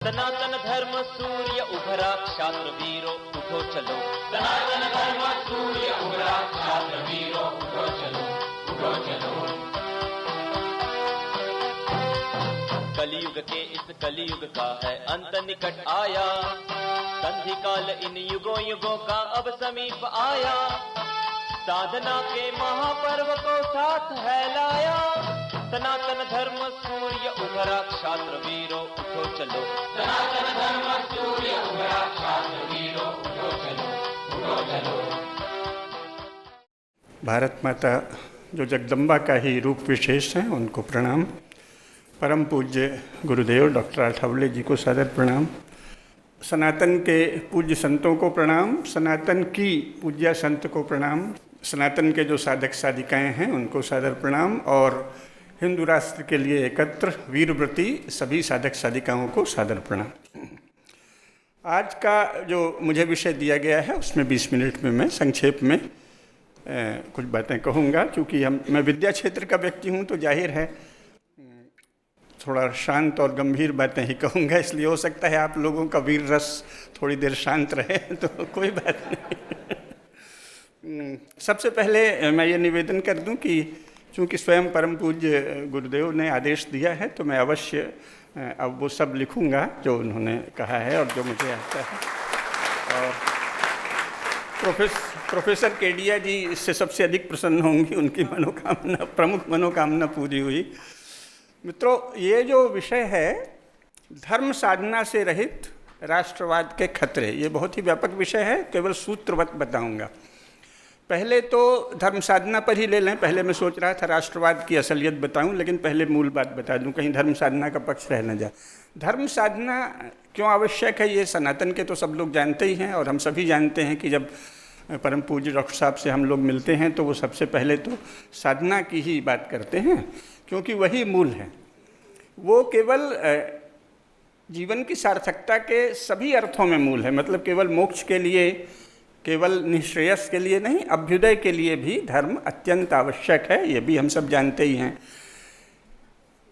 सनातन धर्म सूर्य उभरा क्षात्र वीरो उठो चलो। सनातन धर्म सूर्य उभरा क्षात्र वीरो उठो चलो, उठो चलो। कलयुग के इस कलयुग का है अंत निकट आया, संधि काल इन युगों युगों का अब समीप आया। साधना के महापर्व को साथ है लाया, सनातन धर्म सूर्य उभरा क्षात्र वीरो उठो चलो। सनातन धर्म सूर्य उभरा क्षात्र वीरो उठो चलो, उठो चलो। भारत माता जो जगदम्बा का ही रूप विशेष हैं, उनको प्रणाम। परम पूज्य गुरुदेव डॉक्टर आठवले जी को सादर प्रणाम। सनातन के पूज्य संतों को प्रणाम, सनातन की पूज्य संत को प्रणाम, सनातन के जो साधक साधिकाएं हैं उनको सादर प्रणाम, और हिंदू राष्ट्र के लिए एकत्र वीरव्रती सभी साधक साधिकाओं को सादर प्रणाम। आज का जो मुझे विषय दिया गया है उसमें 20 मिनट में मैं संक्षेप में कुछ बातें कहूँगा। क्योंकि मैं विद्या क्षेत्र का व्यक्ति हूँ तो जाहिर है थोड़ा शांत और गंभीर बातें ही कहूँगा, इसलिए हो सकता है आप लोगों का वीर रस थोड़ी देर शांत रहे तो कोई बात नहीं। सबसे पहले मैं ये निवेदन कर दूं कि चूँकि स्वयं परम पूज्य गुरुदेव ने आदेश दिया है तो मैं अवश्य अब वो सब लिखूंगा जो उन्होंने कहा है और जो मुझे आता है। और प्रोफेसर केडिया जी इससे सबसे अधिक प्रसन्न होंगी, उनकी मनोकामना, प्रमुख मनोकामना पूरी हुई। मित्रों, ये जो विषय है धर्म साधना से रहित राष्ट्रवाद के खतरे, ये बहुत ही व्यापक विषय है, केवल सूत्रवत बताऊंगा। पहले तो धर्म साधना पर ही ले लें। पहले मैं सोच रहा था राष्ट्रवाद की असलियत बताऊं, लेकिन पहले मूल बात बता दूं, कहीं धर्म साधना का पक्ष रह न जाए। धर्म साधना क्यों आवश्यक है ये सनातन के तो सब लोग जानते ही हैं, और हम सभी जानते हैं कि जब परम पूज्य डॉक्टर साहब से हम लोग मिलते हैं तो वो सबसे पहले तो साधना की ही बात करते हैं, क्योंकि वही मूल है। वो केवल जीवन की सार्थकता के सभी अर्थों में मूल है, मतलब केवल मोक्ष के लिए, केवल निःश्रेयस के लिए नहीं, अभ्युदय के लिए भी धर्म अत्यंत आवश्यक है, ये भी हम सब जानते ही हैं।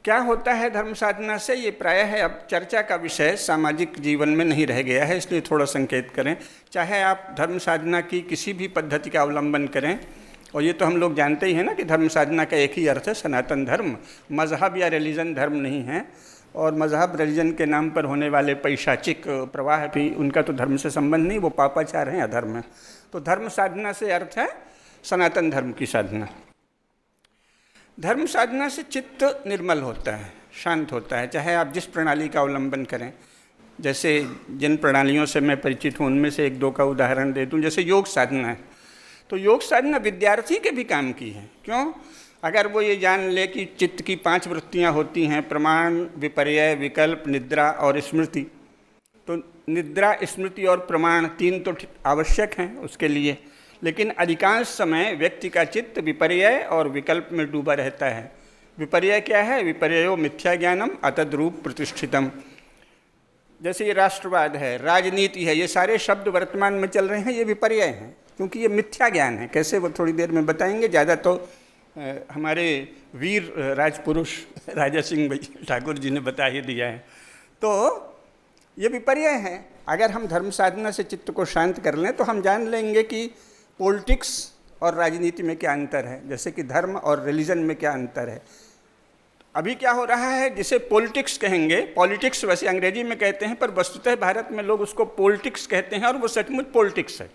क्या होता है धर्म साधना से, ये प्रायः है अब चर्चा का विषय, सामाजिक जीवन में नहीं रह गया है, इसलिए थोड़ा संकेत करें। चाहे आप धर्म साधना की किसी भी पद्धति का अवलंबन करें, और ये तो हम लोग जानते ही हैं ना कि धर्म साधना का एक ही अर्थ है सनातन धर्म, मजहब या रिलीजन धर्म नहीं है। और मजहब रिलीजन के नाम पर होने वाले पैशाचिक प्रवाह भी, उनका तो धर्म से संबंध नहीं, वो पापाचार हैं, अधर्म है। तो धर्म साधना से अर्थ है सनातन धर्म की साधना। धर्म साधना से चित्त निर्मल होता है, शांत होता है, चाहे आप जिस प्रणाली का अवलंबन करें। जैसे जिन प्रणालियों से मैं परिचित हूँ उनमें से एक दो का उदाहरण दे दूँ। जैसे योग साधना है, तो योग साधना विद्यार्थी के भी काम की है। क्यों? अगर वो ये जान ले कि चित्त की 5 वृत्तियाँ होती हैं, प्रमाण, विपर्यय, विकल्प, निद्रा और स्मृति। तो निद्रा, स्मृति और प्रमाण 3 तो आवश्यक हैं उसके लिए, लेकिन अधिकांश समय व्यक्ति का चित्त विपर्यय और विकल्प में डूबा रहता है। विपर्यय क्या है? विपर्ययो मिथ्या ज्ञानम अतद रूप प्रतिष्ठितम। जैसे ये राष्ट्रवाद है, राजनीति है, ये सारे शब्द वर्तमान में चल रहे हैं, ये विपर्यय हैं, क्योंकि ये मिथ्या ज्ञान है। कैसे, वो थोड़ी देर में बताएंगे। ज़्यादा तो हमारे वीर राजपुरुष राजा सिंह ठाकुर जी ने बता ही दिया है। तो ये विपर्यय है। अगर हम धर्म साधना से चित्त को शांत कर लें तो हम जान लेंगे कि पॉलिटिक्स और राजनीति में क्या अंतर है, जैसे कि धर्म और रिलीजन में क्या अंतर है। अभी क्या हो रहा है, जिसे पॉलिटिक्स कहेंगे, पॉलिटिक्स वैसे अंग्रेजी में कहते हैं पर वस्तुतः भारत में लोग उसको पॉलिटिक्स कहते हैं, और वो सचमुच पॉलिटिक्स है।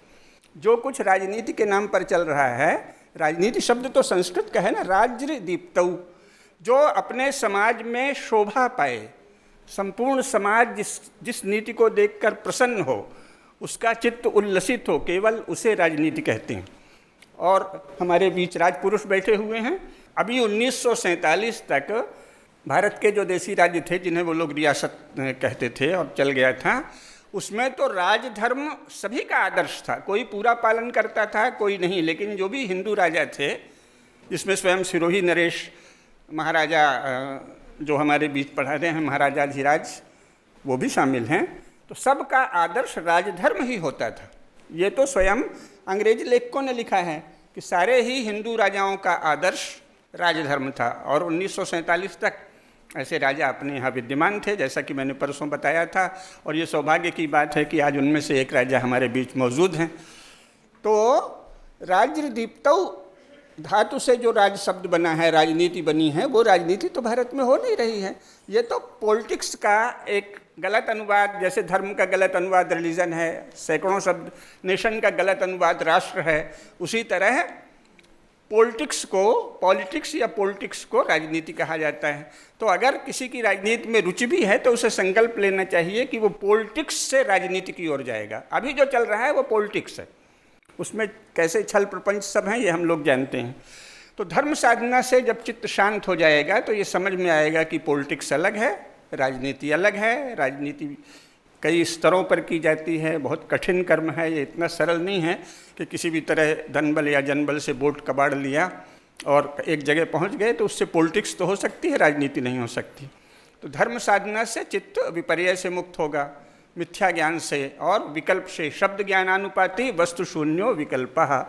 जो कुछ राजनीति के नाम पर चल रहा है, राजनीति शब्द तो संस्कृत का है ना, राज्य दीप्तौ, जो अपने समाज में शोभा पाए, संपूर्ण समाज जिस नीति को देखकर प्रसन्न हो, उसका चित्त उल्लसित हो, केवल उसे राजनीति कहते हैं। और हमारे बीच राजपुरुष बैठे हुए हैं। अभी 1947 तक भारत के जो देसी राज्य थे, जिन्हें वो लोग रियासत कहते थे और चल गया था, उसमें तो राजधर्म सभी का आदर्श था। कोई पूरा पालन करता था, कोई नहीं, लेकिन जो भी हिंदू राजा थे, जिसमें स्वयं सिरोही नरेश महाराजा जो हमारे बीच पढ़ा रहे हैं, महाराजा धीराज, वो भी शामिल हैं, तो सबका आदर्श राजधर्म ही होता था। ये तो स्वयं अंग्रेजी लेखकों ने लिखा है कि सारे ही हिंदू राजाओं का आदर्श राजधर्म था। और 1947 तक ऐसे राजा अपने यहाँ विद्यमान थे, जैसा कि मैंने परसों बताया था। और ये सौभाग्य की बात है कि आज उनमें से एक राजा हमारे बीच मौजूद हैं। तो राज्यदीप्तौ धातु से जो राज शब्द बना है, राजनीति बनी है, वो राजनीति तो भारत में हो नहीं रही है। ये तो पॉलिटिक्स का एक गलत अनुवाद, जैसे धर्म का गलत अनुवाद रिलीजन है, सैकड़ों शब्द नेशन का गलत अनुवाद राष्ट्र है, उसी तरह पॉलिटिक्स या पॉलिटिक्स को राजनीति कहा जाता है। तो अगर किसी की राजनीति में रुचि भी है तो उसे संकल्प लेना चाहिए कि वो पॉलिटिक्स से राजनीति की ओर जाएगा। अभी जो चल रहा है वो पॉलिटिक्स है, उसमें कैसे छल प्रपंच सब हैं ये हम लोग जानते हैं। तो धर्म साधना से जब चित्त शांत हो जाएगा तो ये समझ में आएगा कि पॉलिटिक्स अलग है, राजनीति अलग है। राजनीति कई स्तरों पर की जाती है, बहुत कठिन कर्म है, ये इतना सरल नहीं है कि किसी भी तरह धन बल या जनबल से वोट कबाड़ लिया और एक जगह पहुंच गए तो उससे पॉलिटिक्स तो हो सकती है, राजनीति नहीं हो सकती। तो धर्म साधना से चित्त विपर्य से मुक्त होगा, मिथ्या ज्ञान से और विकल्प से। शब्द ज्ञानानुपाति वस्तु शून्यो विकल्पः।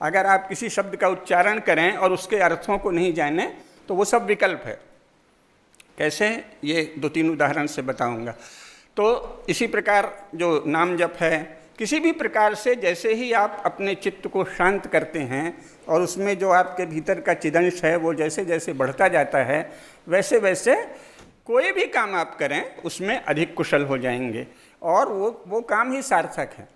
अगर आप किसी शब्द का उच्चारण करें और उसके अर्थों को नहीं जाने तो वो सब विकल्प है। कैसे, ये 2-3 उदाहरण से बताऊंगा। तो इसी प्रकार जो नाम जप है, किसी भी प्रकार से जैसे ही आप अपने चित्त को शांत करते हैं और उसमें जो आपके भीतर का चिदंश है वो जैसे जैसे बढ़ता जाता है, वैसे वैसे कोई भी काम आप करें उसमें अधिक कुशल हो जाएंगे और वो काम ही सार्थक है।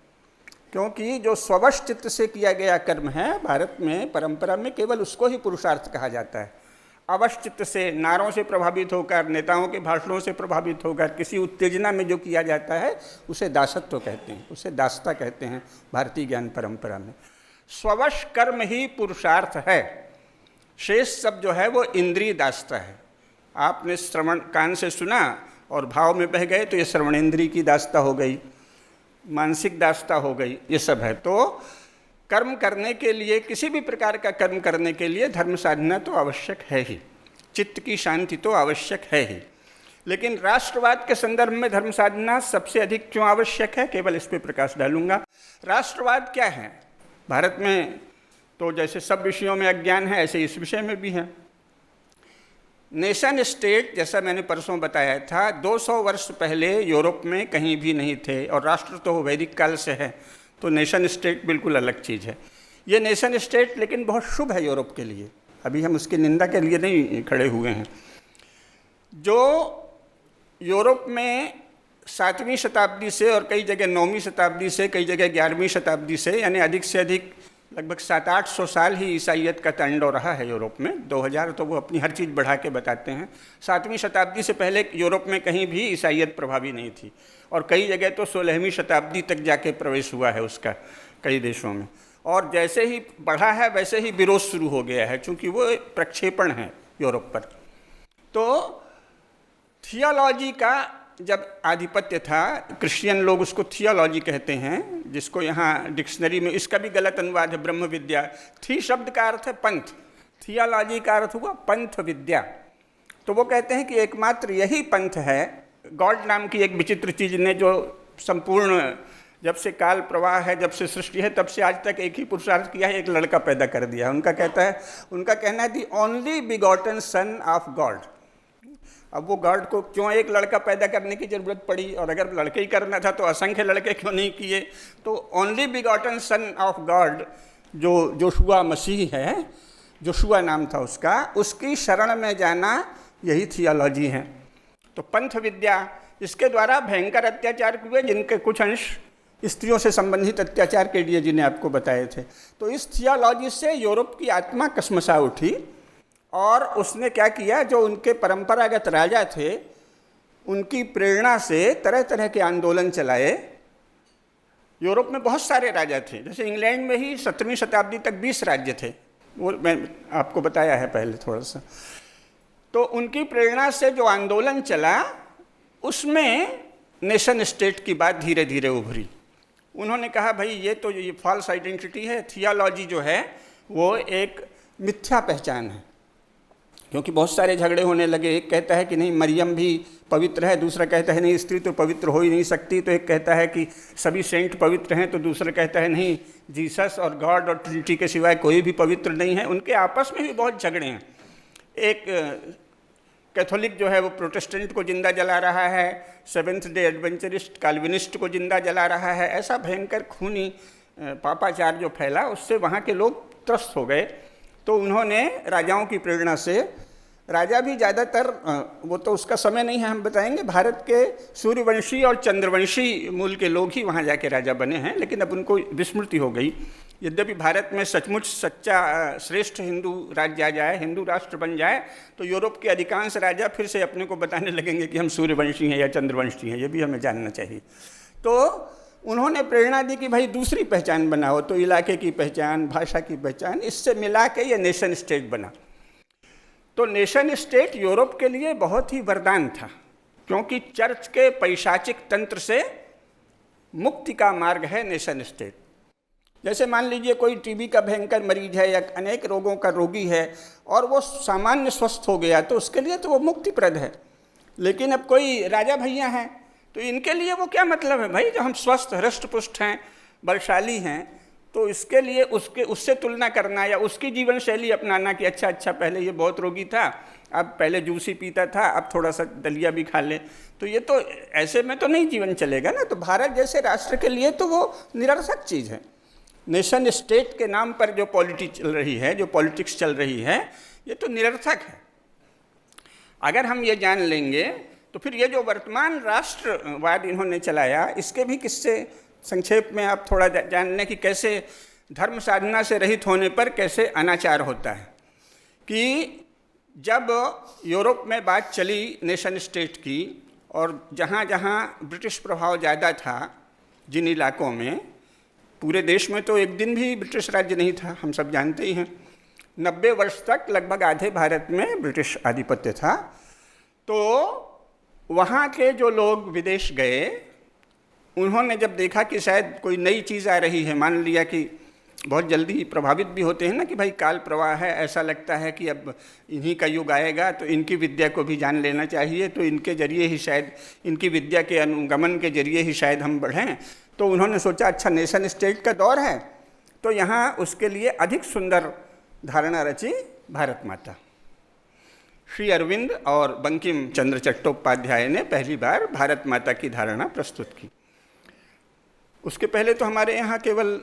क्योंकि जो स्ववश चित्त से किया गया कर्म है, भारत में परंपरा में केवल उसको ही पुरुषार्थ कहा जाता है। अवश चित्त से, नारों से प्रभावित होकर, नेताओं के भाषणों से प्रभावित होकर किसी उत्तेजना में जो किया जाता है उसे दासत्व कहते हैं, उसे दासता कहते हैं भारतीय ज्ञान परंपरा में। स्ववश कर्म ही पुरुषार्थ है, शेष सब जो है वो इंद्रिय दासता है। आपने श्रवण कान से सुना और भाव में बह गए तो ये श्रवणेंद्रिय की दासता हो गई, मानसिक दासता हो गई, ये सब है। तो कर्म करने के लिए, किसी भी प्रकार का कर्म करने के लिए धर्म साधना तो आवश्यक है ही, चित्त की शांति तो आवश्यक है ही। लेकिन राष्ट्रवाद के संदर्भ में धर्म साधना सबसे अधिक क्यों आवश्यक है, केवल इस पर प्रकाश डालूंगा। राष्ट्रवाद क्या है? भारत में तो जैसे सब विषयों में अज्ञान है, ऐसे इस विषय में भी है। नेशन स्टेट, जैसा मैंने परसों बताया था, 200 वर्ष पहले यूरोप में कहीं भी नहीं थे, और राष्ट्र तो वैदिक काल से है, तो नेशन स्टेट बिल्कुल अलग चीज़ है। ये नेशन स्टेट लेकिन बहुत शुभ है यूरोप के लिए, अभी हम उसकी निंदा के लिए नहीं खड़े हुए हैं। जो यूरोप में 7वीं शताब्दी से और कई जगह 9वीं शताब्दी से, कई जगह 11वीं शताब्दी से, यानी अधिक से अधिक लगभग 700-800 साल ही ईसाइयत का तांडव रहा है यूरोप में। 2000 तो वो अपनी हर चीज़ बढ़ा के बताते हैं। 7वीं शताब्दी से पहले यूरोप में कहीं भी ईसाइयत प्रभावी नहीं थी, और कई जगह तो 16वीं शताब्दी तक जाके प्रवेश हुआ है उसका कई देशों में। और जैसे ही बढ़ा है वैसे ही विरोध शुरू हो गया है, चूँकि वो प्रक्षेपण है यूरोप पर। तो थियोलॉजी का जब आधिपत्य था, क्रिश्चियन लोग उसको थियोलॉजी कहते हैं, जिसको यहाँ डिक्शनरी में इसका भी गलत अनुवाद है, ब्रह्म विद्या। थी शब्द का अर्थ है पंथ, थियोलॉजी का अर्थ हुआ पंथ विद्या। तो वो कहते हैं कि एकमात्र यही पंथ है। गॉड नाम की एक विचित्र चीज़ ने जो संपूर्ण, जब से काल प्रवाह है, जब से सृष्टि है, तब से आज तक एक ही पुरुषार्थ किया है, एक लड़का पैदा कर दिया है। उनका कहना है the only begotten son of God. अब वो गॉड को क्यों एक लड़का पैदा करने की ज़रूरत पड़ी, और अगर लड़के ही करना था तो असंख्य लड़के क्यों नहीं किए? तो only begotten son of God जो जोशुआ मसीह है, जोशुआ नाम था उसका, उसकी शरण में जाना यही थियोलॉजी है। तो पंथ विद्या, इसके द्वारा भयंकर अत्याचार हुए, जिनके कुछ अंश स्त्रियों से संबंधित अत्याचार के लिए जिन्हें आपको बताए थे। तो इस थियोलॉजी से यूरोप की आत्मा कसमसा उठी, और उसने क्या किया, जो उनके परंपरागत राजा थे उनकी प्रेरणा से तरह तरह के आंदोलन चलाए। यूरोप में बहुत सारे राजा थे, जैसे इंग्लैंड में ही 17वीं शताब्दी तक 20 राज्य थे, वो मैं आपको बताया है पहले थोड़ा सा। तो उनकी प्रेरणा से जो आंदोलन चला, उसमें नेशन स्टेट की बात धीरे धीरे उभरी। उन्होंने कहा भाई ये फॉल्स आइडेंटिटी है, थियोलॉजी जो है वो एक मिथ्या पहचान है। क्योंकि बहुत सारे झगड़े होने लगे, एक कहता है कि नहीं मरियम भी पवित्र है, दूसरा कहता है नहीं स्त्री तो पवित्र हो ही नहीं सकती, तो एक कहता है कि सभी सेंट पवित्र हैं, तो दूसरा कहता है नहीं जीसस और गॉड और ट्रिनिटी के सिवाय कोई भी पवित्र नहीं है। उनके आपस में भी बहुत झगड़े हैं। एक कैथोलिक जो है वो प्रोटेस्टेंट को जिंदा जला रहा है, सेवेंथ डे एडवेंचरिस्ट काल्विनिस्ट को जिंदा जला रहा है। ऐसा भयंकर खूनी पापाचार जो फैला, उससे वहाँ के लोग त्रस्त हो गए। तो उन्होंने राजाओं की प्रेरणा से, राजा भी ज़्यादातर, वो तो उसका समय नहीं है, हम बताएंगे, भारत के सूर्यवंशी और चंद्रवंशी मूल के लोग ही वहाँ जाके राजा बने हैं, लेकिन अब उनको विस्मृति हो गई। यद्यपि भारत में सचमुच सच्चा श्रेष्ठ हिंदू राज्य आ जाए, हिंदू राष्ट्र बन जाए, तो यूरोप के अधिकांश राजा फिर से अपने को बताने लगेंगे कि हम सूर्यवंशी हैं या चंद्रवंशी हैं। ये भी हमें जानना चाहिए। तो उन्होंने प्रेरणा दी कि भाई दूसरी पहचान बनाओ, तो इलाके की पहचान, भाषा की पहचान, इससे मिला के ये नेशन स्टेट बना। तो नेशन स्टेट यूरोप के लिए बहुत ही वरदान था, क्योंकि चर्च के पैशाचिक तंत्र से मुक्ति का मार्ग है नेशन स्टेट। जैसे मान लीजिए कोई टीबी का भयंकर मरीज है या अनेक रोगों का रोगी है और वो सामान्य स्वस्थ हो गया, तो उसके लिए तो वो मुक्तिप्रद है। लेकिन अब कोई राजा भैया हैं, तो इनके लिए वो क्या मतलब है भाई, जो हम स्वस्थ हृष्ट पुष्ट हैं, बलशाली हैं, तो इसके लिए उससे तुलना करना या उसकी जीवन शैली अपनाना कि अच्छा पहले ये बहुत रोगी था, अब पहले जूस ही पीता था, अब थोड़ा सा दलिया भी खा ले, तो ये तो ऐसे में तो नहीं जीवन चलेगा ना। तो भारत जैसे राष्ट्र के लिए तो वो निरर्थक चीज़ है। नेशन स्टेट के नाम पर जो पॉलिटिक्स चल रही है, जो पॉलिटिक्स चल रही है, ये तो निरर्थक है। अगर हम ये जान लेंगे तो फिर ये जो वर्तमान राष्ट्रवाद इन्होंने चलाया, इसके भी किस्से संक्षेप में आप थोड़ा जान लें कि कैसे धर्म साधना से रहित होने पर कैसे अनाचार होता है। कि जब यूरोप में बात चली नेशन स्टेट की, और जहाँ जहाँ ब्रिटिश प्रभाव ज़्यादा था, जिन इलाकों में, पूरे देश में तो एक दिन भी ब्रिटिश राज्य नहीं था, हम सब जानते ही हैं। 90 वर्ष तक लगभग आधे भारत में ब्रिटिश आधिपत्य था। तो वहाँ के जो लोग विदेश गए, उन्होंने जब देखा कि शायद कोई नई चीज़ आ रही है, मान लिया कि बहुत जल्दी प्रभावित भी होते हैं ना कि भाई काल प्रवाह है, ऐसा लगता है कि अब इन्हीं का युग आएगा, तो इनकी विद्या को भी जान लेना चाहिए, तो इनके जरिए ही शायद, इनकी विद्या के अनुगमन के जरिए ही शायद हम बढ़ें। तो उन्होंने सोचा अच्छा नेशन स्टेट का दौर है, तो यहाँ उसके लिए अधिक सुंदर धारणा रची भारत माता। श्री अरविंद और बंकिम चंद्र चट्टोपाध्याय ने पहली बार भारत माता की धारणा प्रस्तुत की। उसके पहले तो हमारे यहाँ केवल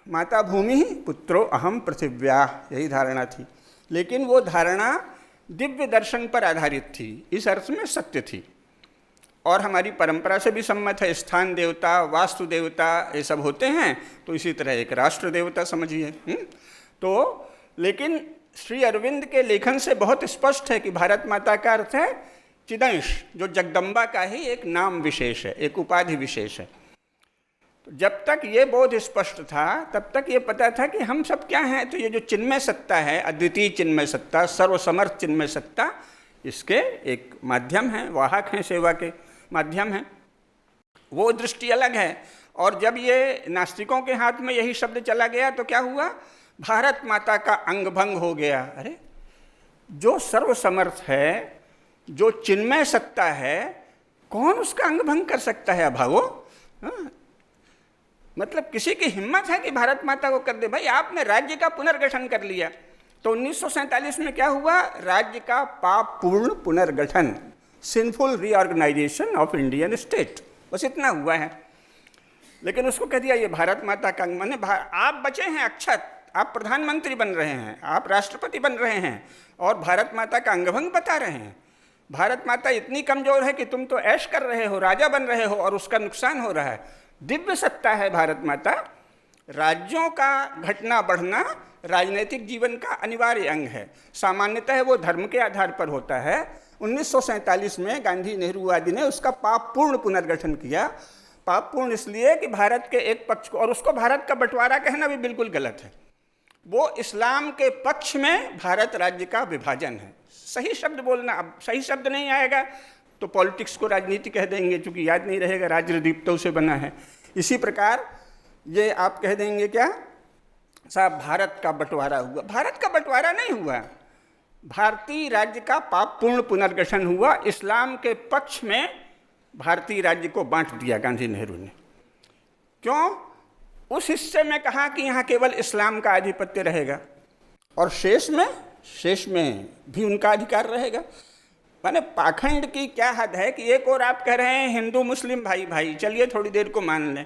माता भूमि पुत्रो अहम पृथिव्या, यही धारणा थी। लेकिन वो धारणा दिव्य दर्शन पर आधारित थी, इस अर्थ में सत्य थी, और हमारी परंपरा से भी सम्मत है। स्थान देवता, वास्तु देवता, ये सब होते हैं, तो इसी तरह एक राष्ट्र देवता समझिए। तो लेकिन श्री अरविंद के लेखन से बहुत स्पष्ट है कि भारत माता का अर्थ है चिदंश, जो जगदम्बा का ही एक नाम विशेष है, एक उपाधि विशेष है। तो जब तक ये बोध स्पष्ट था, तब तक ये पता था कि हम सब क्या हैं। तो ये जो चिन्मय सत्ता है, अद्वितीय चिन्मय सत्ता, सर्वसमर्थ चिन्मय सत्ता, इसके एक माध्यम है, वाहक हैं, सेवा के माध्यम हैं। वो दृष्टि अलग है। और जब ये नास्तिकों के हाथ में यही शब्द चला गया, तो क्या हुआ, भारत माता का अंग भंग हो गया। अरे जो सर्वसमर्थ है, जो चिन्मय सत्ता है, कौन उसका अंग भंग कर सकता है अभावो? मतलब किसी की हिम्मत है कि भारत माता को कर दे? भाई आपने राज्य का पुनर्गठन कर लिया, तो 1947 में क्या हुआ, राज्य का पाप पूर्ण पुनर्गठन, sinful reorganisation of Indian state, बस इतना हुआ है। लेकिन उसको कह दिया ये भारत माता का अंग। माने आप बचे हैं अक्षत, आप प्रधानमंत्री बन रहे हैं, आप राष्ट्रपति बन रहे हैं, और भारत माता का अंगभंग बता रहे हैं। भारत माता इतनी कमजोर है कि तुम तो ऐश कर रहे हो, राजा बन रहे हो, और उसका नुकसान हो रहा है। दिव्य सत्ता है भारत माता। राज्यों का घटना बढ़ना राजनीतिक जीवन का अनिवार्य अंग है। सामान्यतः वो धर्म के आधार पर होता है। 1947 में गांधी नेहरू आदि ने उसका पापपूर्ण पुनर्गठन किया। पापपूर्ण इसलिए कि भारत के एक पक्ष को, और उसको भारत का बंटवारा कहना भी बिल्कुल गलत है, वो इस्लाम के पक्ष में भारत राज्य का विभाजन है। सही शब्द बोलना, अब सही शब्द नहीं आएगा तो पॉलिटिक्स को राजनीति कह देंगे, चूंकि याद नहीं रहेगा, राजदीप्तों से बना है। इसी प्रकार ये आप कह देंगे क्या साहब, भारत का बंटवारा हुआ। भारत का बंटवारा नहीं हुआ, भारतीय राज्य का पापपूर्ण पुनर्गठन हुआ। इस्लाम के पक्ष में भारतीय राज्य को बांट दिया गांधी नेहरू ने। क्यों? उस हिस्से में कहा कि यहाँ केवल इस्लाम का आधिपत्य रहेगा, और शेष में भी उनका अधिकार रहेगा। माने पाखंड की क्या हद है कि एक और आप कह रहे हैं हिंदू मुस्लिम भाई भाई, चलिए थोड़ी देर को मान लें,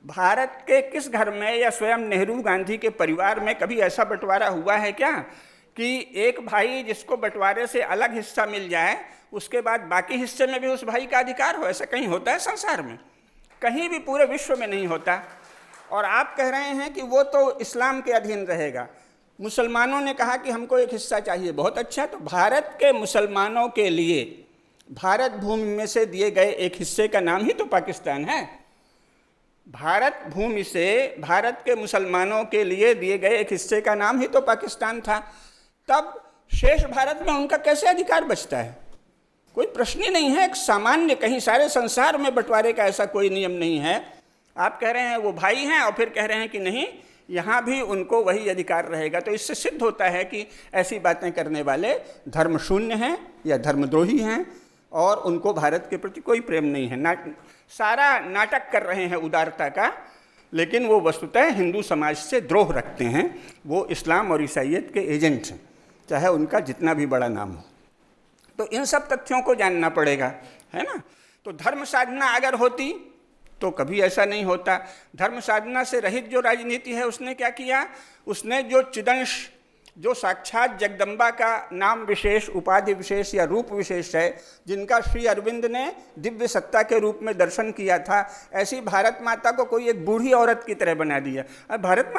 भारत के किस घर में या स्वयं नेहरू गांधी के परिवार में कभी ऐसा बंटवारा हुआ है क्या कि एक भाई जिसको बंटवारे से अलग हिस्सा मिल जाए उसके बाद बाकी हिस्से में भी उस भाई का अधिकार हो? ऐसा कहीं होता है संसार में? कहीं भी पूरे विश्व में नहीं होता। और आप कह रहे हैं कि वो तो इस्लाम के अधीन रहेगा। मुसलमानों ने कहा कि हमको एक हिस्सा चाहिए, बहुत अच्छा, तो भारत के मुसलमानों के लिए भारत भूमि में से दिए गए एक हिस्से का नाम ही तो पाकिस्तान है। भारत भूमि से भारत के मुसलमानों के लिए दिए गए एक हिस्से का नाम ही तो पाकिस्तान था। तब शेष भारत में उनका कैसे अधिकार बचता है? कोई प्रश्न ही नहीं है। एक सामान्य, कहीं सारे संसार में बंटवारे का ऐसा कोई नियम नहीं है। आप कह रहे हैं वो भाई हैं और फिर कह रहे हैं कि नहीं, यहाँ भी उनको वही अधिकार रहेगा। तो इससे सिद्ध होता है कि ऐसी बातें करने वाले धर्म शून्य हैं या धर्मद्रोही हैं और उनको भारत के प्रति कोई प्रेम नहीं है। सारा नाटक कर रहे हैं उदारता का, लेकिन वो वस्तुतः हिंदू समाज से द्रोह रखते हैं। वो इस्लाम और ईसाइयत के एजेंट हैं, चाहे उनका जितना भी बड़ा नाम हो। तो इन सब तथ्यों को जानना पड़ेगा, है ना। तो धर्म साधना अगर होती तो कभी ऐसा नहीं होता। धर्म साधना से रहित जो राजनीति है उसने क्या किया? उसने जो चिदंश, जो साक्षात जगदम्बा का नाम विशेष, उपाधि विशेष या रूप विशेष है, जिनका श्री अरविंद ने दिव्य सत्ता के रूप में दर्शन किया था, ऐसी भारत माता को कोई एक बूढ़ी औरत की तरह बना दिया। अब भारत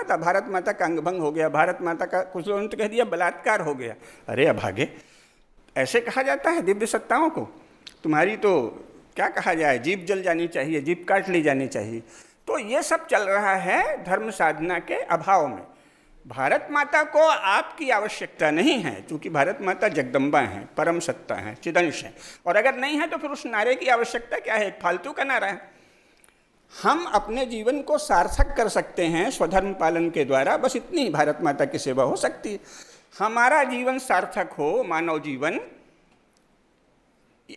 माता का अंगभंग हो गया, भारत माता का कुछ लोगों ने कह दिया बलात्कार हो गया। अरे अभागे, ऐसे कहा जाता है दिव्य सत्ताओं को? तुम्हारी तो क्या कहा जाए, जीभ जल जानी चाहिए, जीभ काट ली जानी चाहिए। तो ये सब चल रहा है धर्म साधना के अभाव में। भारत माता को आपकी आवश्यकता नहीं है, क्योंकि भारत माता जगदम्बा हैं, परम सत्ता हैं, चिदंश हैं। और अगर नहीं है तो फिर उस नारे की आवश्यकता क्या है? एक फालतू का नारा है। हम अपने जीवन को सार्थक कर सकते हैं स्वधर्म पालन के द्वारा, बस इतनी भारत माता की सेवा हो सकती है। हमारा जीवन सार्थक हो, मानव जीवन,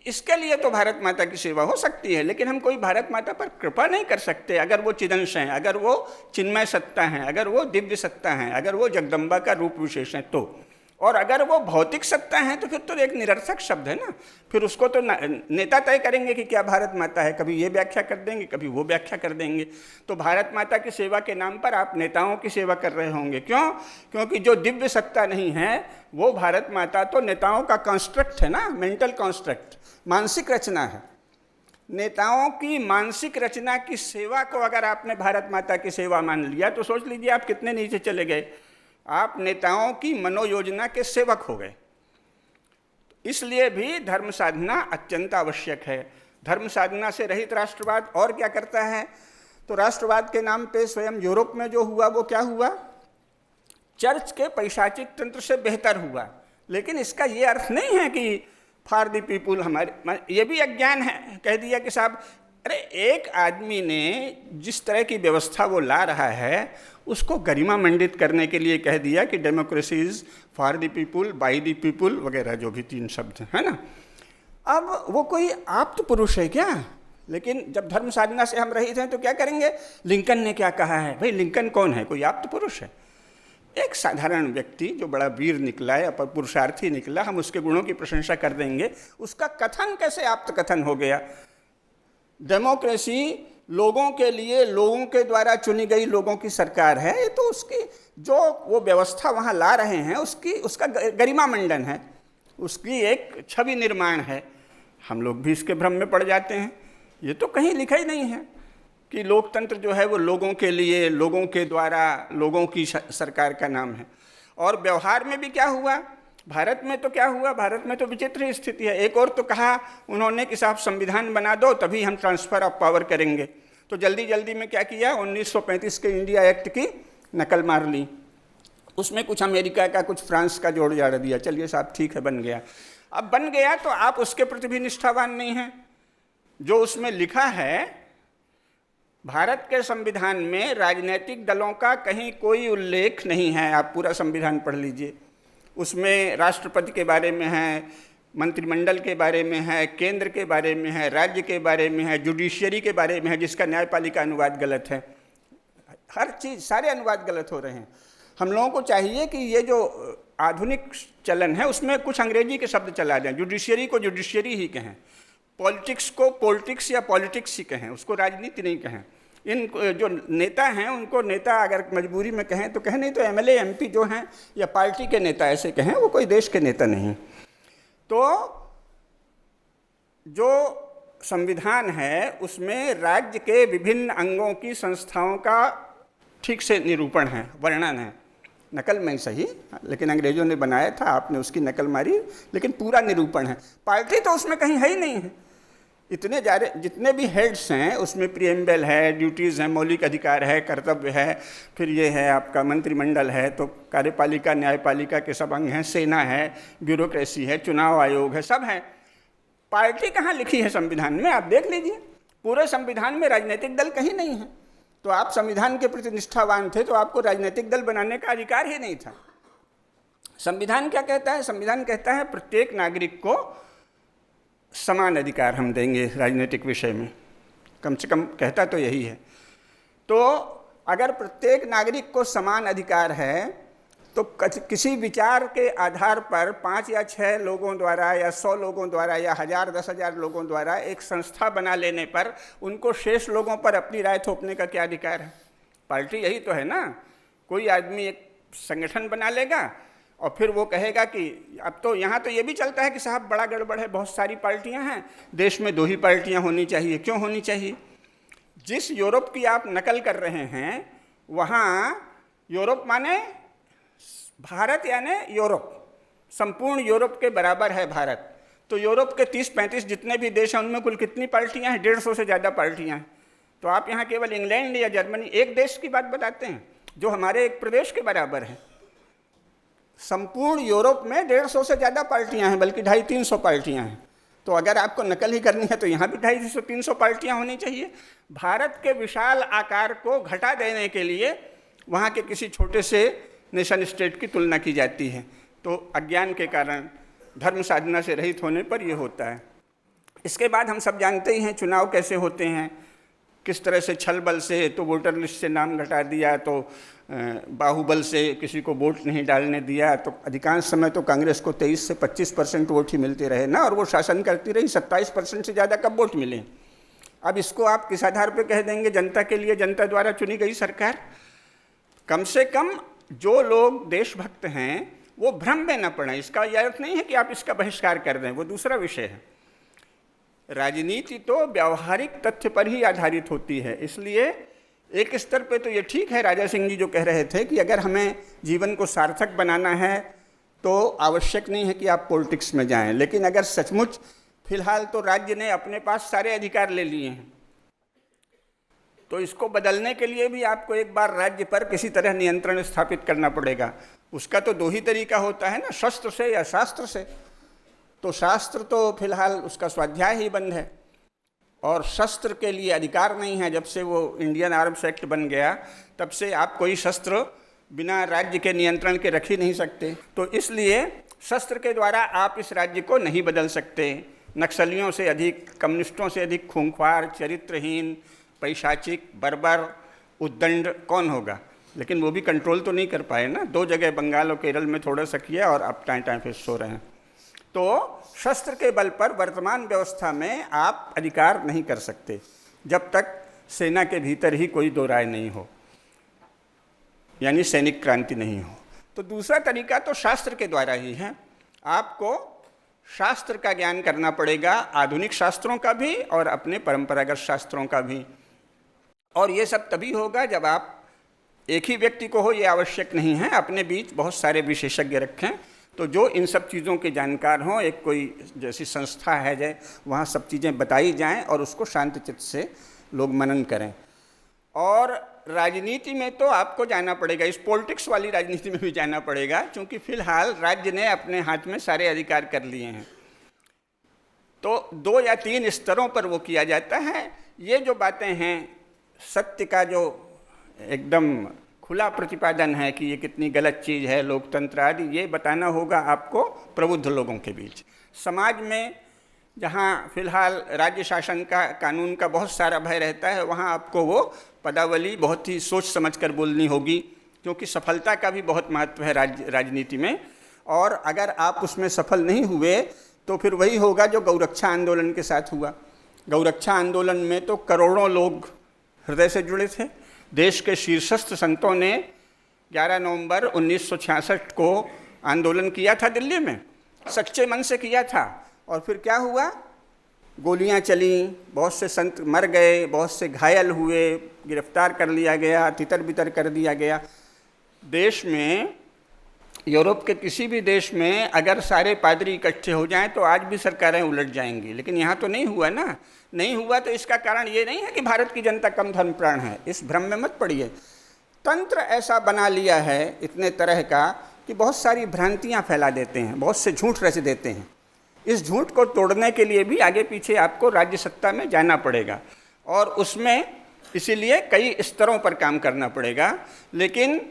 इसके लिए तो भारत माता की सेवा हो सकती है, लेकिन हम कोई भारत माता पर कृपा नहीं कर सकते। अगर वो चिदंश हैं, अगर वो चिन्मय सत्ता हैं, अगर वो दिव्य सत्ता हैं, अगर वो जगदम्बा का रूप विशेष है तो। और अगर वो भौतिक सत्ता है तो फिर तो एक निरर्थक शब्द है ना। फिर उसको तो नेता तय करेंगे कि क्या भारत माता है, कभी ये व्याख्या कर देंगे, कभी वो व्याख्या कर देंगे। तो भारत माता की सेवा के नाम पर आप नेताओं की सेवा कर रहे होंगे। क्यों? क्योंकि जो दिव्य सत्ता नहीं है वो भारत माता तो नेताओं का कॉन्स्ट्रक्ट है ना, मेंटल कॉन्स्ट्रक्ट, मानसिक रचना है। नेताओं की मानसिक रचना की सेवा को अगर आपने भारत माता की सेवा मान लिया तो सोच लीजिए आप कितने नीचे चले गए। आप नेताओं की मनोयोजना के सेवक हो गए। इसलिए भी धर्म साधना अत्यंत आवश्यक है। धर्म साधना से रहित राष्ट्रवाद और क्या करता है? तो राष्ट्रवाद के नाम पे स्वयं यूरोप में जो हुआ वो क्या हुआ? चर्च के पैशाचिक तंत्र से बेहतर हुआ। लेकिन इसका ये अर्थ नहीं है कि फॉर द पीपुल, हमारे ये भी अज्ञान है। कह दिया कि साहब, अरे एक आदमी ने जिस तरह की व्यवस्था वो ला रहा है उसको गरिमा मंडित करने के लिए कह दिया कि democracy is for the people, by the people वगैरह, जो भी 3 शब्द है ना। अब वो कोई आप्त पुरुष है क्या? लेकिन जब धर्म साधना से हम रहित हैं तो क्या करेंगे? लिंकन ने क्या कहा है? भाई लिंकन कौन है? कोई आप्त पुरुष है? एक साधारण व्यक्ति जो बड़ा वीर निकला है, पुरुषार्थी निकला, हम उसके गुणों की प्रशंसा कर देंगे। उसका कथन कैसे आप्त कथन हो गया? डेमोक्रेसी लोगों के लिए, लोगों के द्वारा चुनी गई लोगों की सरकार है। तो उसकी जो वो व्यवस्था वहाँ ला रहे हैं उसका गरिमा मंडन है, उसकी एक छवि निर्माण है। हम लोग भी इसके भ्रम में पड़ जाते हैं। ये तो कहीं लिखा ही नहीं है कि लोकतंत्र जो है वो लोगों के लिए, लोगों के द्वारा, लोगों की सरकार का नाम है। और व्यवहार में भी क्या हुआ? भारत में तो क्या हुआ? भारत में तो विचित्र स्थिति है। एक और तो कहा उन्होंने कि साहब संविधान बना दो तभी हम ट्रांसफ़र ऑफ पावर करेंगे। तो जल्दी जल्दी में क्या किया? 1935 के इंडिया एक्ट की नकल मार ली। उसमें कुछ अमेरिका का, कुछ फ्रांस का जोड़ जाड़ दिया। चलिए साहब ठीक है, बन गया। अब बन गया तो आप उसके प्रति भी निष्ठावान नहीं हैं। जो उसमें लिखा है, भारत के संविधान में राजनीतिक दलों का कहीं कोई उल्लेख नहीं है। आप पूरा संविधान पढ़ लीजिए। उसमें राष्ट्रपति के बारे में है, मंत्रिमंडल के बारे में है, केंद्र के बारे में है, राज्य के बारे में है, जुडिशियरी के बारे में है, जिसका न्यायपालिका अनुवाद गलत है। हर चीज़, सारे अनुवाद गलत हो रहे हैं। हम लोगों को चाहिए कि ये जो आधुनिक चलन है उसमें कुछ अंग्रेजी के शब्द चला दें। जुडिशियरी को जुडिशियरी ही कहें, पॉलिटिक्स को पॉलिटिक्स या पॉलिटिक्स ही कहें, उसको राजनीति नहीं कहें। इन जो नेता हैं उनको नेता अगर मजबूरी में कहें तो कहें, नहीं तो एमएलए एमपी जो हैं या पार्टी के नेता ऐसे कहें, वो कोई देश के नेता नहीं। तो जो संविधान है उसमें राज्य के विभिन्न अंगों की संस्थाओं का ठीक से निरूपण है, वर्णन है, नकल में सही, लेकिन अंग्रेजों ने बनाया था, आपने उसकी नकल मारी, लेकिन पूरा निरूपण है। पार्टी तो उसमें कहीं है ही नहीं है। इतने सारे जितने भी हेड्स हैं उसमें प्रिएम्बल है, ड्यूटीज़ हैं, मौलिक अधिकार है, कर्तव्य है, फिर ये है आपका मंत्रिमंडल है, तो कार्यपालिका न्यायपालिका के सब अंग हैं, सेना है, ब्यूरोक्रेसी है, चुनाव आयोग है, सब है। पार्टी कहाँ लिखी है संविधान में? आप देख लीजिए, पूरे संविधान में राजनीतिक दल कहीं नहीं है। तो आप संविधान के प्रति निष्ठावान थे तो आपको राजनीतिक दल बनाने का अधिकार ही नहीं था। संविधान क्या कहता है? संविधान कहता है प्रत्येक नागरिक को समान अधिकार हम देंगे राजनीतिक विषय में, कम से कम कहता तो यही है। तो अगर प्रत्येक नागरिक को समान अधिकार है तो किसी विचार के आधार पर 5 या 6 लोगों द्वारा या 100 लोगों द्वारा या 1000 10,000 लोगों द्वारा एक संस्था बना लेने पर उनको शेष लोगों पर अपनी राय थोपने का क्या अधिकार है? पार्टी यही तो है ना। कोई आदमी एक संगठन बना लेगा और फिर वो कहेगा कि अब तो यहाँ तो ये भी चलता है कि साहब बड़ा गड़बड़ है, बहुत सारी पार्टियाँ हैं, देश में 2 ही पार्टियाँ होनी चाहिए। क्यों होनी चाहिए? जिस यूरोप की आप नकल कर रहे हैं वहाँ यूरोप माने भारत यानी यूरोप, संपूर्ण यूरोप के बराबर है भारत। तो यूरोप के 30-35 जितने भी देश हैं उनमें कुल कितनी पार्टियां हैं? 150 से ज़्यादा पार्टियां हैं। तो आप यहाँ केवल इंग्लैंड या जर्मनी एक देश की बात बताते हैं जो हमारे एक प्रदेश के बराबर है। संपूर्ण यूरोप में 150 से ज़्यादा पार्टियां हैं, बल्कि 250-300 पार्टियां हैं। तो अगर आपको नकल ही करनी है तो यहाँ भी 250-300 पार्टियाँ होनी चाहिए। भारत के विशाल आकार को घटा देने के लिए वहाँ के किसी छोटे से नेशन स्टेट की तुलना की जाती है। तो अज्ञान के कारण, धर्म साधना से रहित होने पर यह होता है। इसके बाद हम सब जानते ही हैं चुनाव कैसे होते हैं, किस तरह से छल बल से, तो वोटर लिस्ट से नाम घटा दिया, तो बाहुबल से किसी को वोट नहीं डालने दिया। तो अधिकांश समय तो कांग्रेस को 23 से 25% वोट ही मिलते रहे ना, और वो शासन करती रही। 27% से ज़्यादा कब वोट मिले? अब इसको आप किस आधार पर कह देंगे जनता के लिए जनता द्वारा चुनी गई सरकार? कम से कम जो लोग देशभक्त हैं वो भ्रम में न पड़ें। इसका यह अर्थ नहीं है कि आप इसका बहिष्कार कर दें, वो दूसरा विषय है। राजनीति तो व्यावहारिक तथ्य पर ही आधारित होती है। इसलिए एक स्तर पे तो ये ठीक है, राजा सिंह जी जो कह रहे थे कि अगर हमें जीवन को सार्थक बनाना है तो आवश्यक नहीं है कि आप पॉलिटिक्स में जाएं। लेकिन अगर सचमुच फिलहाल तो राज्य ने अपने पास सारे अधिकार ले लिए हैं, तो इसको बदलने के लिए भी आपको एक बार राज्य पर किसी तरह नियंत्रण स्थापित करना पड़ेगा। उसका तो 2 ही तरीका होता है ना, शस्त्र से या शास्त्र से। तो शास्त्र तो फिलहाल उसका स्वाध्याय ही बंद है और शस्त्र के लिए अधिकार नहीं है। जब से वो इंडियन आर्म्स एक्ट बन गया तब से आप कोई शस्त्र बिना राज्य के नियंत्रण के रख ही नहीं सकते। तो इसलिए शस्त्र के द्वारा आप इस राज्य को नहीं बदल सकते। नक्सलियों से अधिक, कम्युनिस्टों से अधिक खूंखार, चरित्रहीन, पैशाचिक, बर्बर, उद्दंड कौन होगा? लेकिन वो भी कंट्रोल तो नहीं कर पाए ना। 2 जगह बंगाल और केरल में थोड़ा सा किया और अब टाइम फिर सो रहे हैं। तो शस्त्र के बल पर वर्तमान व्यवस्था में आप अधिकार नहीं कर सकते जब तक सेना के भीतर ही कोई 2 राय नहीं हो, यानी सैनिक क्रांति नहीं हो। तो दूसरा तरीका तो शास्त्र के द्वारा ही है। आपको शास्त्र का ज्ञान करना पड़ेगा, आधुनिक शास्त्रों का भी और अपने परंपरागत शास्त्रों का भी। और ये सब तभी होगा जब आप एक ही व्यक्ति को हो, ये आवश्यक नहीं है, अपने बीच बहुत सारे विशेषज्ञ रखें तो जो इन सब चीज़ों के जानकार हों। एक कोई जैसी संस्था है जाए, वहाँ सब चीज़ें बताई जाएं और उसको शांत चित्त से लोग मनन करें। और राजनीति में तो आपको जाना पड़ेगा, इस पॉलिटिक्स वाली राजनीति में भी जाना पड़ेगा, क्योंकि फिलहाल राज्य ने अपने हाथ में सारे अधिकार कर लिए हैं। तो 2 या 3 स्तरों पर वो किया जाता है। ये जो बातें हैं, सत्य का जो एकदम खुला प्रतिपादन है कि ये कितनी गलत चीज़ है, लोकतंत्र आदि, ये बताना होगा आपको प्रबुद्ध लोगों के बीच। समाज में जहाँ फिलहाल राज्य शासन का, कानून का बहुत सारा भय रहता है, वहाँ आपको वो पदावली बहुत ही सोच समझ कर बोलनी होगी। क्योंकि सफलता का भी बहुत महत्व है राजनीति में। और अगर आप उसमें सफल नहीं हुए तो फिर वही होगा जो गौरक्षा आंदोलन के साथ हुआ। गौरक्षा आंदोलन में तो करोड़ों लोग हृदय से जुड़े थे। देश के शीर्षस्थ संतों ने 11 नवंबर 1966 को आंदोलन किया था दिल्ली में, सच्चे मन से किया था। और फिर क्या हुआ? गोलियां चली, बहुत से संत मर गए, बहुत से घायल हुए, गिरफ्तार कर लिया गया, तितर बितर कर दिया गया। देश में, यूरोप के किसी भी देश में अगर सारे पादरी इकट्ठे हो जाएं तो आज भी सरकारें उलट जाएंगी, लेकिन यहाँ तो नहीं हुआ ना। नहीं हुआ तो इसका कारण ये नहीं है कि भारत की जनता कम धर्मप्राण है, इस भ्रम में मत पड़िए। तंत्र ऐसा बना लिया है इतने तरह का कि बहुत सारी भ्रांतियाँ फैला देते हैं, बहुत से झूठ रच देते हैं। इस झूठ को तोड़ने के लिए भी आगे पीछे आपको राज्य सत्ता में जाना पड़ेगा और उसमें इसीलिए कई स्तरों पर काम करना पड़ेगा। लेकिन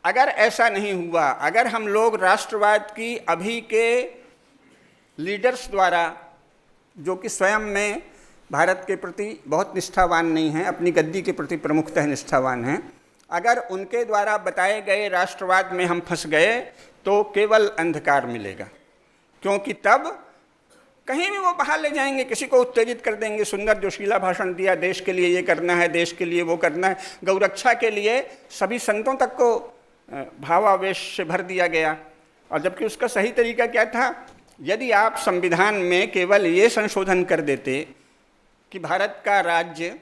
अगर ऐसा नहीं हुआ, अगर हम लोग राष्ट्रवाद की अभी के लीडर्स द्वारा, जो कि स्वयं में भारत के प्रति बहुत निष्ठावान नहीं हैं, अपनी गद्दी के प्रति प्रमुखतः निष्ठावान हैं, अगर उनके द्वारा बताए गए राष्ट्रवाद में हम फंस गए तो केवल अंधकार मिलेगा। क्योंकि तब कहीं भी वो बाहर ले जाएंगे, किसी को उत्तेजित कर देंगे, सुंदर जोशीला भाषण दिया, देश के लिए ये करना है, देश के लिए वो करना है। गौरक्षा के लिए सभी संतों तक को भावावेश से भर दिया गया। और जबकि उसका सही तरीका क्या था? यदि आप संविधान में केवल ये संशोधन कर देते कि भारत का राज्य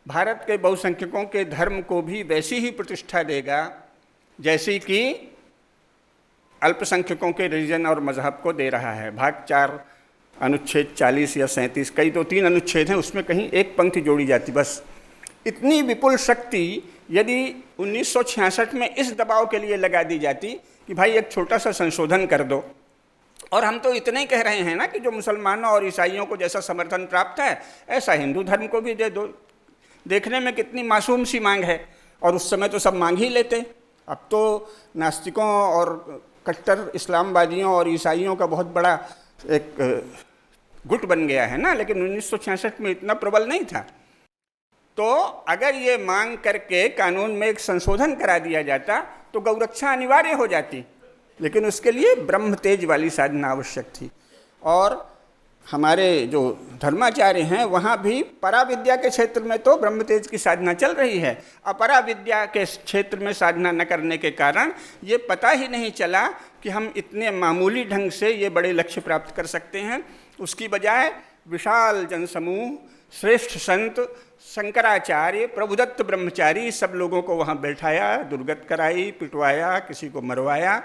भारत के बहुसंख्यकों के धर्म को भी वैसी ही प्रतिष्ठा देगा जैसी कि अल्पसंख्यकों के रिलीजन और मजहब को दे रहा है। भाग 4 अनुच्छेद 40 या 37, कई 2-3 अनुच्छेद हैं, उसमें कहीं एक पंक्ति जोड़ी जाती बस। इतनी विपुल शक्ति यदि 1966 में इस दबाव के लिए लगा दी जाती कि भाई एक छोटा सा संशोधन कर दो, और हम तो इतने ही कह रहे हैं ना कि जो मुसलमानों और ईसाइयों को जैसा समर्थन प्राप्त है ऐसा हिंदू धर्म को भी दे दो। देखने में कितनी मासूम सी मांग है, और उस समय तो सब मांग ही लेते। अब तो नास्तिकों और कट्टर इस्लामवादियों और ईसाइयों का बहुत बड़ा एक गुट बन गया है ना, लेकिन 1966 में इतना प्रबल नहीं था। तो अगर ये मांग करके कानून में एक संशोधन करा दिया जाता तो गौरक्षा अनिवार्य हो जाती, लेकिन उसके लिए ब्रह्म तेज वाली साधना आवश्यक थी। और हमारे जो धर्माचार्य हैं वहाँ भी पराविद्या के क्षेत्र में तो ब्रह्म तेज की साधना चल रही है। अपरा विद्या के क्षेत्र में साधना न करने के कारण ये पता ही नहीं चला कि हम इतने मामूली ढंग से ये बड़े लक्ष्य प्राप्त कर सकते हैं। उसकी बजाय विशाल जनसमूह, श्रेष्ठ संत, शंकराचार्य, प्रभुदत्त ब्रह्मचारी, सब लोगों को वहाँ बैठाया, दुर्गत कराई, पिटवाया, किसी को मरवाया।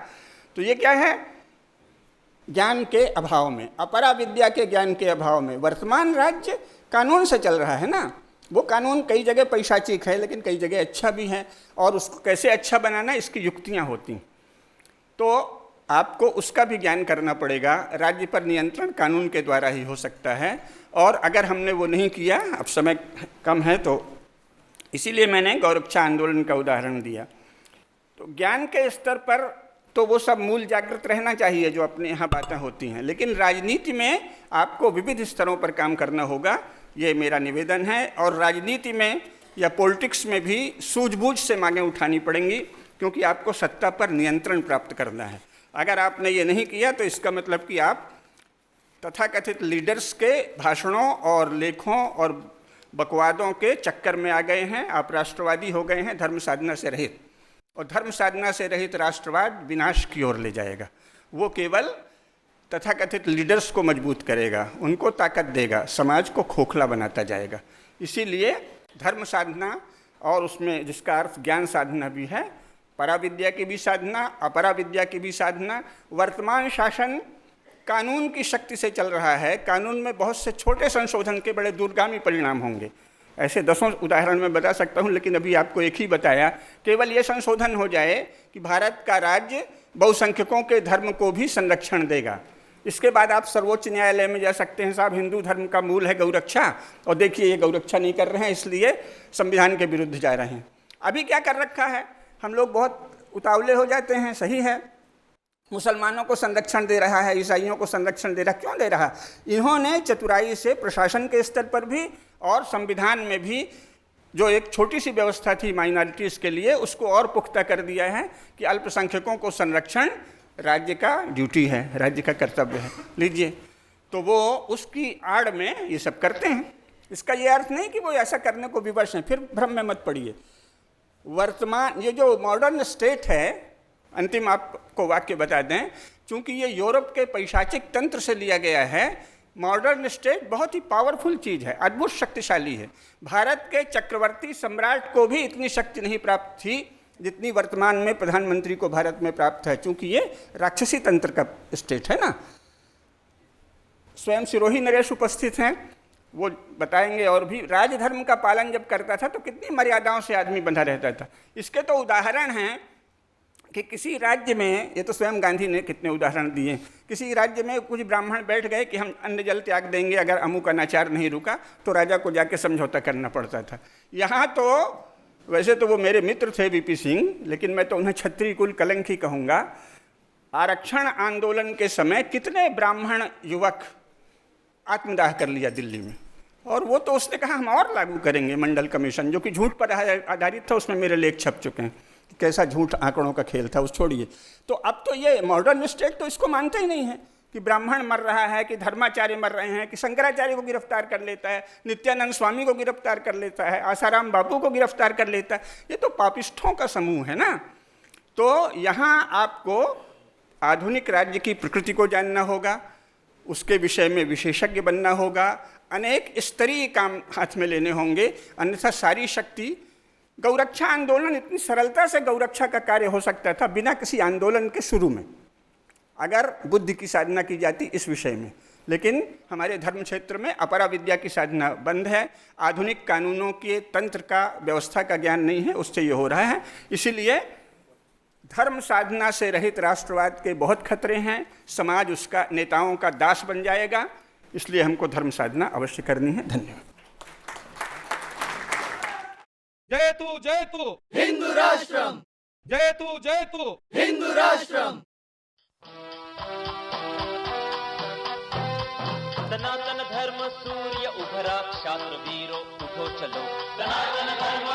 तो ये क्या है? ज्ञान के अभाव में, अपरा विद्या के ज्ञान के अभाव में। वर्तमान राज्य कानून से चल रहा है ना, वो कानून कई जगह पैशाचिक है लेकिन कई जगह अच्छा भी है, और उसको कैसे अच्छा बनाना इसकी युक्तियाँ होती। तो आपको उसका भी ज्ञान करना पड़ेगा। राज्य पर नियंत्रण कानून के द्वारा ही हो सकता है, और अगर हमने वो नहीं किया, अब समय कम है तो इसीलिए मैंने गौरक्षा आंदोलन का उदाहरण दिया। तो ज्ञान के स्तर पर तो वो सब मूल जागृत रहना चाहिए जो अपने यहाँ बातें होती हैं, लेकिन राजनीति में आपको विविध स्तरों पर काम करना होगा, ये मेरा निवेदन है। और राजनीति में या पॉलिटिक्स में भी सूझबूझ से मांगें उठानी पड़ेंगी, क्योंकि आपको सत्ता पर नियंत्रण प्राप्त करना है। अगर आपने ये नहीं किया तो इसका मतलब कि आप तथाकथित लीडर्स के भाषणों और लेखों और बकवादों के चक्कर में आ गए हैं। आप राष्ट्रवादी हो गए हैं धर्म साधना से रहित, और धर्म साधना से रहित राष्ट्रवाद विनाश की ओर ले जाएगा। वो केवल तथाकथित लीडर्स को मजबूत करेगा, उनको ताकत देगा, समाज को खोखला बनाता जाएगा। इसीलिए धर्म साधना, और उसमें जिसका अर्थ ज्ञान साधना भी है, पराविद्या की भी साधना, अपरा विद्या की भी साधना। वर्तमान शासन कानून की शक्ति से चल रहा है। कानून में बहुत से छोटे संशोधन के बड़े दूरगामी परिणाम होंगे। ऐसे दसों उदाहरण मैं बता सकता हूँ, लेकिन अभी आपको एक ही बताया। केवल ये संशोधन हो जाए कि भारत का राज्य बहुसंख्यकों के धर्म को भी संरक्षण देगा। इसके बाद आप सर्वोच्च न्यायालय में जा सकते हैं, साहब हिंदू धर्म का मूल है गौरक्षा, और देखिए ये गौरक्षा नहीं कर रहे हैं इसलिए संविधान के विरुद्ध जा रहे हैं। अभी क्या कर रखा है? हम लोग बहुत उतावले हो जाते हैं, सही है, मुसलमानों को संरक्षण दे रहा है, ईसाइयों को संरक्षण दे रहा है। क्यों दे रहा? इन्होंने चतुराई से प्रशासन के स्तर पर भी और संविधान में भी जो एक छोटी सी व्यवस्था थी माइनॉरिटीज़ के लिए, उसको और पुख्ता कर दिया है कि अल्पसंख्यकों को संरक्षण राज्य का ड्यूटी है, राज्य का कर्तव्य है। लीजिए, तो वो उसकी आड़ में ये सब करते हैं। इसका ये अर्थ नहीं कि वो ऐसा करने को विवश हैं, फिर भ्रम में मत पड़िए। वर्तमान ये जो मॉडर्न स्टेट है, अंतिम आपको वाक्य बता दें, चूंकि ये यूरोप के पैशाचिक तंत्र से लिया गया है, मॉडर्न स्टेट बहुत ही पावरफुल चीज़ है, अद्भुत शक्तिशाली है। भारत के चक्रवर्ती सम्राट को भी इतनी शक्ति नहीं प्राप्त थी जितनी वर्तमान में प्रधानमंत्री को भारत में प्राप्त है, चूंकि ये राक्षसी तंत्र का स्टेट है ना। स्वयं सिरोही नरेश उपस्थित हैं, वो बताएंगे। और भी राजधर्म का पालन जब करता था तो कितनी मर्यादाओं से आदमी बंधा रहता था। इसके तो उदाहरण हैं कि किसी राज्य में, ये तो स्वयं गांधी ने कितने उदाहरण दिए, किसी राज्य में कुछ ब्राह्मण बैठ गए कि हम अन्न जल त्याग देंगे अगर अमुक अनाचार नहीं रुका, तो राजा को जाके समझौता करना पड़ता था। यहाँ तो वैसे तो वो मेरे मित्र थे वीपी सिंह, लेकिन मैं तो उन्हें क्षत्रिय कुल कलंकी कहूँगा। आरक्षण आंदोलन के समय कितने ब्राह्मण युवक आत्मदाह कर लिया दिल्ली में, और वो तो उसने कहा हम और लागू करेंगे मंडल कमीशन, जो कि झूठ पर आधारित था। उसमें मेरे लेख छप चुके हैं, कैसा झूठ आंकड़ों का खेल था, उस छोड़िए। तो अब तो ये मॉडर्न स्टेट तो इसको मानते ही नहीं है कि ब्राह्मण मर रहा है, कि धर्माचार्य मर रहे हैं, कि शंकराचार्य को गिरफ्तार कर लेता है, नित्यानंद स्वामी को गिरफ्तार कर लेता है, आसाराम बापू को गिरफ्तार कर लेता है। ये तो पापिष्ठों का समूह है ना। तो यहाँ आपको आधुनिक राज्य की प्रकृति को जानना होगा, उसके विषय में विशेषज्ञ बनना होगा, अनेक स्तरीय काम हाथ में लेने होंगे, अन्यथा सारी शक्ति। गौरक्षा आंदोलन इतनी सरलता से गौरक्षा का कार्य हो सकता था बिना किसी आंदोलन के शुरू में, अगर बुद्धि की साधना की जाती इस विषय में। लेकिन हमारे धर्म क्षेत्र में अपरा विद्या की साधना बंद है, आधुनिक कानूनों के तंत्र का, व्यवस्था का ज्ञान नहीं है, उससे ये हो रहा है। इसीलिए धर्म साधना से रहित राष्ट्रवाद के बहुत खतरे हैं, समाज उसका नेताओं का दास बन जाएगा। इसलिए हमको धर्म साधना अवश्य करनी है। धन्यवाद। जयतु हिंदू राष्ट्रम, जयतु हिंदू राष्ट्रम। सनातन धर्म सूर्य उभरा, क्षात्र वीरो उठो चलो। सनातन धर्म